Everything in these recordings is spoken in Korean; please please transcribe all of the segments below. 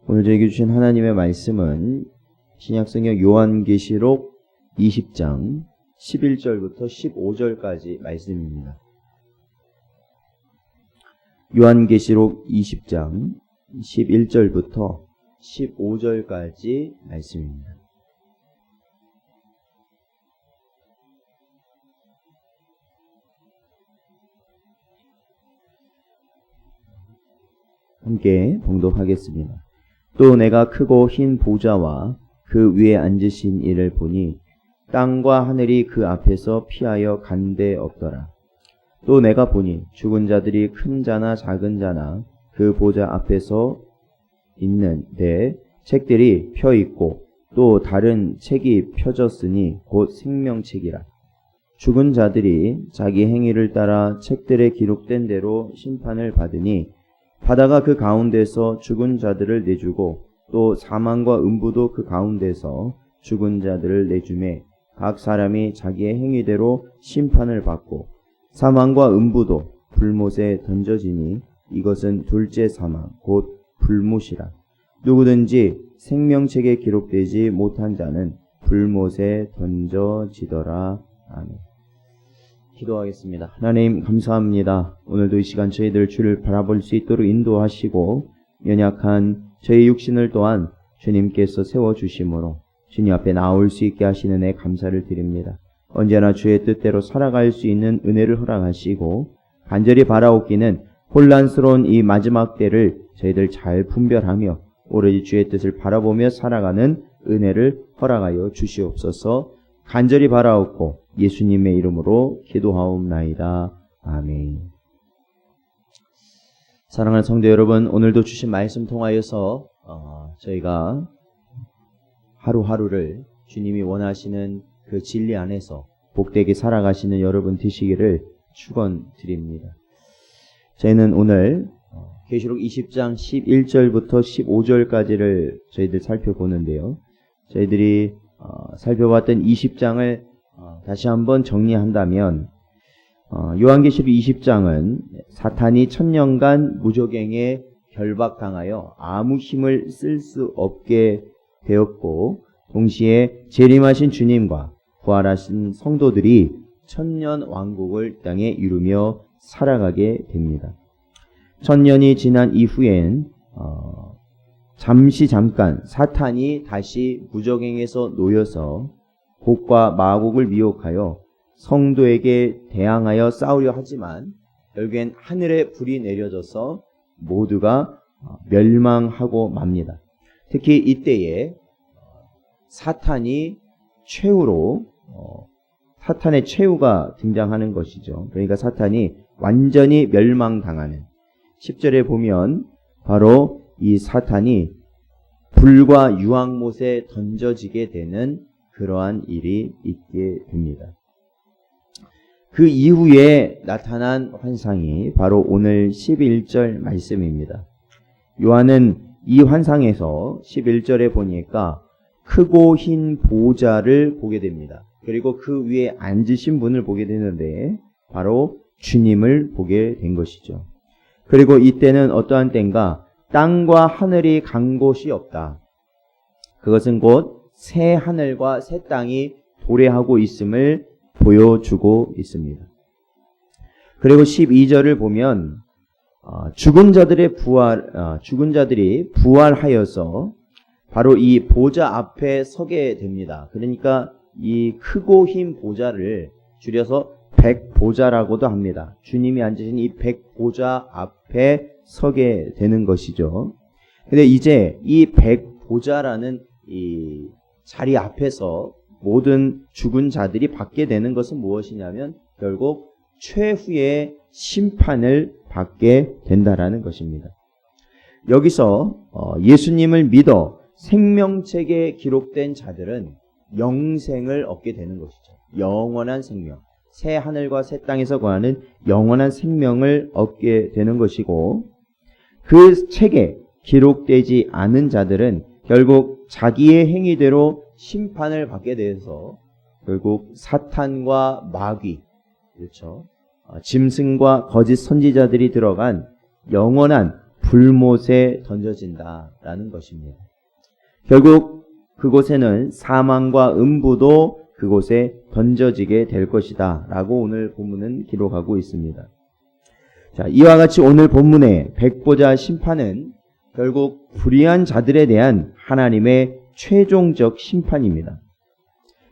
오늘 저에게 주신 하나님의 말씀은 신약성경 요한계시록 20장 11절부터 15절까지 말씀입니다. 요한계시록 20장 11절부터 15절까지 말씀입니다. 함께 봉독하겠습니다. 또 내가 크고 흰 보좌와 그 위에 앉으신 이를 보니 땅과 하늘이 그 앞에서 피하여 간데 없더라. 또 내가 보니 죽은 자들이 큰 자나 작은 자나 그 보좌 앞에서 있는데 책들이 펴 있고 또 다른 책이 펴졌으니 곧 생명책이라. 죽은 자들이 자기 행위를 따라 책들에 기록된 대로 심판을 받으니 바다가 그 가운데서 죽은 자들을 내주고 또 사망과 음부도 그 가운데서 죽은 자들을 내주매 각 사람이 자기의 행위대로 심판을 받고 사망과 음부도 불못에 던져지니 이것은 둘째 사망 곧 불못이라. 누구든지 생명책에 기록되지 못한 자는 불못에 던져지더라. 아멘. 기도하겠습니다. 하나님 감사합니다. 오늘도 이 시간 저희들 주를 바라볼 수 있도록 인도하시고 연약한 저희 육신을 또한 주님께서 세워주심으로 주님 앞에 나올 수 있게 하시는 은혜 감사를 드립니다. 언제나 주의 뜻대로 살아갈 수 있는 은혜를 허락하시고 간절히 바라옵기는 혼란스러운 이 마지막 때를 저희들 잘 분별하며 오로지 주의 뜻을 바라보며 살아가는 은혜를 허락하여 주시옵소서. 간절히 바라옵고 예수님의 이름으로 기도하옵나이다. 아멘. 사랑하는 성도 여러분, 오늘도 주신 말씀 통하여서 저희가 하루하루를 주님이 원하시는 그 진리 안에서 복되게 살아가시는 여러분 되시기를 축원드립니다. 저희는 오늘 계시록 20장 11절부터 15절까지를 저희들 살펴보는데요. 저희들이 살펴봤던 20장을 다시 한번 정리한다면 요한계시록 20장은 사탄이 1000년간 무저갱에 결박당하여 아무 힘을 쓸 수 없게 되었고 동시에 재림하신 주님과 부활하신 성도들이 천년 왕국을 땅에 이루며 살아가게 됩니다. 1000년이 지난 이후엔 잠깐 사탄이 다시 무저갱에서 놓여서 복과 마곡을 미혹하여 성도에게 대항하여 싸우려 하지만 결국엔 하늘에 불이 내려져서 모두가 멸망하고 맙니다. 특히 이때에 사탄이 최후로 사탄의 최후가 등장하는 것이죠. 그러니까 사탄이 완전히 멸망당하는 10절에 보면 바로 이 사탄이 불과 유황못에 던져지게 되는 그러한 일이 있게 됩니다. 그 이후에 나타난 환상이 바로 오늘 11절 말씀입니다. 요한은 이 환상에서 11절에 보니까 크고 흰 보좌를 보게 됩니다. 그리고 그 위에 앉으신 분을 보게 되는데 바로 주님을 보게 된 것이죠. 그리고 이때는 어떠한 때인가? 땅과 하늘이 간 곳이 없다. 그것은 곧 새 하늘과 새 땅이 도래하고 있음을 보여주고 있습니다. 그리고 12절을 보면 죽은 자들이 부활하여서 바로 이 보좌 앞에 서게 됩니다. 그러니까 이 크고 흰 보좌를 줄여서 백보좌라고도 합니다. 주님이 앉으신 이 백보좌 앞에 서게 되는 것이죠. 근데 이제 이 백보좌라는 이 자리 앞에서 모든 죽은 자들이 받게 되는 것은 무엇이냐면 결국 최후의 심판을 받게 된다라는 것입니다. 여기서 예수님을 믿어 생명책에 기록된 자들은 영생을 얻게 되는 것이죠. 영원한 생명. 새 하늘과 새 땅에서 거하는 영원한 생명을 얻게 되는 것이고 그 책에 기록되지 않은 자들은 결국 자기의 행위대로 심판을 받게 돼서 결국 사탄과 마귀, 그렇죠? 짐승과 거짓 선지자들이 들어간 영원한 불못에 던져진다라는 것입니다. 결국 그곳에는 사망과 음부도 그곳에 던져지게 될 것이다 라고 오늘 본문은 기록하고 있습니다. 자, 이와 같이 오늘 본문의 백보자 심판은 결국 불의한 자들에 대한 하나님의 최종적 심판입니다.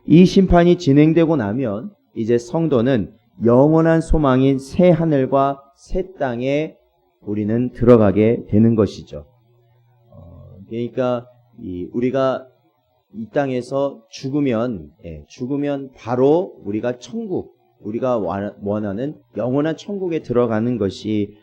이 심판이 진행되고 나면 이제 성도는 영원한 소망인 새 하늘과 새 땅에 우리는 들어가게 되는 것이죠. 그러니까 우리가 이 땅에서 죽으면 바로 우리가 천국, 우리가 원하는 영원한 천국에 들어가는 것이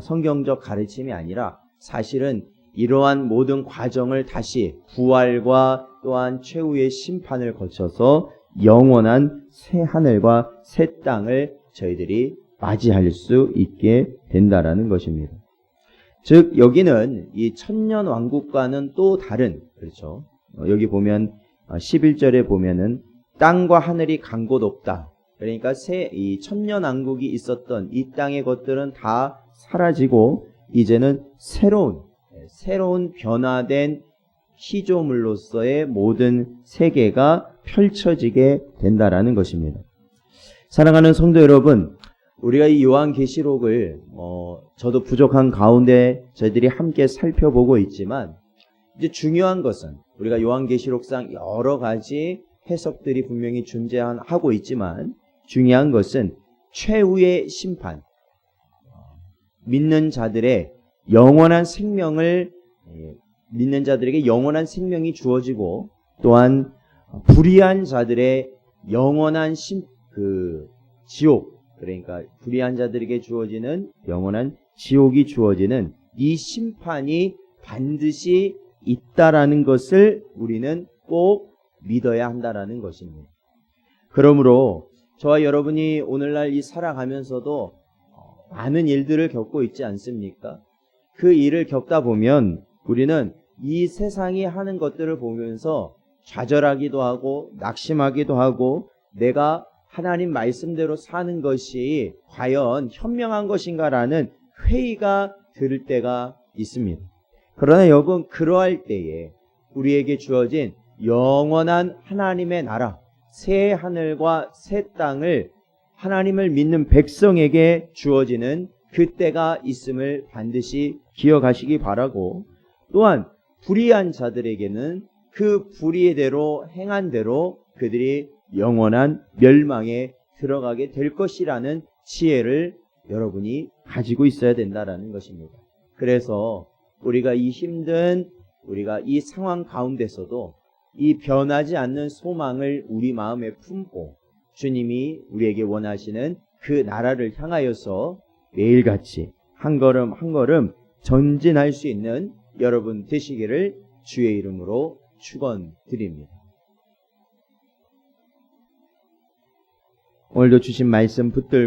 성경적 가르침이 아니라 사실은 이러한 모든 과정을 다시 부활과 또한 최후의 심판을 거쳐서 영원한 새 하늘과 새 땅을 저희들이 맞이할 수 있게 된다라는 것입니다. 즉 여기는 이 천년 왕국과는 또 다른, 그렇죠? 여기 보면 11절에 보면은 땅과 하늘이 간 곳 없다. 그러니까 이 천년 왕국이 있었던 이 땅의 것들은 다 사라지고 이제는 새로운 변화된 피조물로서의 모든 세계가 펼쳐지게 된다라는 것입니다. 사랑하는 성도 여러분, 우리가 이 요한계시록을 저도 부족한 가운데 저희들이 함께 살펴보고 있지만 이제 중요한 것은 우리가 요한계시록상 여러 가지 해석들이 분명히 존재하고 있지만 중요한 것은 최후의 심판, 믿는 자들의 영원한 생명을 믿는 자들에게 영원한 생명이 주어지고 또한 불의한 자들의 영원한 지옥, 그러니까 불의한 자들에게 주어지는 영원한 지옥이 주어지는 이 심판이 반드시 있다라는 것을 우리는 꼭 믿어야 한다라는 것입니다. 그러므로 저와 여러분이 오늘날 이 살아가면서도 많은 일들을 겪고 있지 않습니까? 그 일을 겪다 보면 우리는 이 세상이 하는 것들을 보면서 좌절하기도 하고 낙심하기도 하고 내가 하나님 말씀대로 사는 것이 과연 현명한 것인가라는 회의가 들 때가 있습니다. 그러나 여러분, 그러할 때에 우리에게 주어진 영원한 하나님의 나라, 새 하늘과 새 땅을 하나님을 믿는 백성에게 주어지는 그때가 있음을 반드시 기억하시기 바라고, 또한 불의한 자들에게는 그 불의대로 행한 대로 그들이 영원한 멸망에 들어가게 될 것이라는 지혜를 여러분이 가지고 있어야 된다라는 것입니다. 그래서 우리가 이 상황 가운데서도 이 변하지 않는 소망을 우리 마음에 품고 주님이 우리에게 원하시는 그 나라를 향하여서 매일같이 한 걸음 한 걸음 전진할 수 있는 여러분 되시기를 주의 이름으로 축원드립니다. 오늘도 주신 말씀 붙들고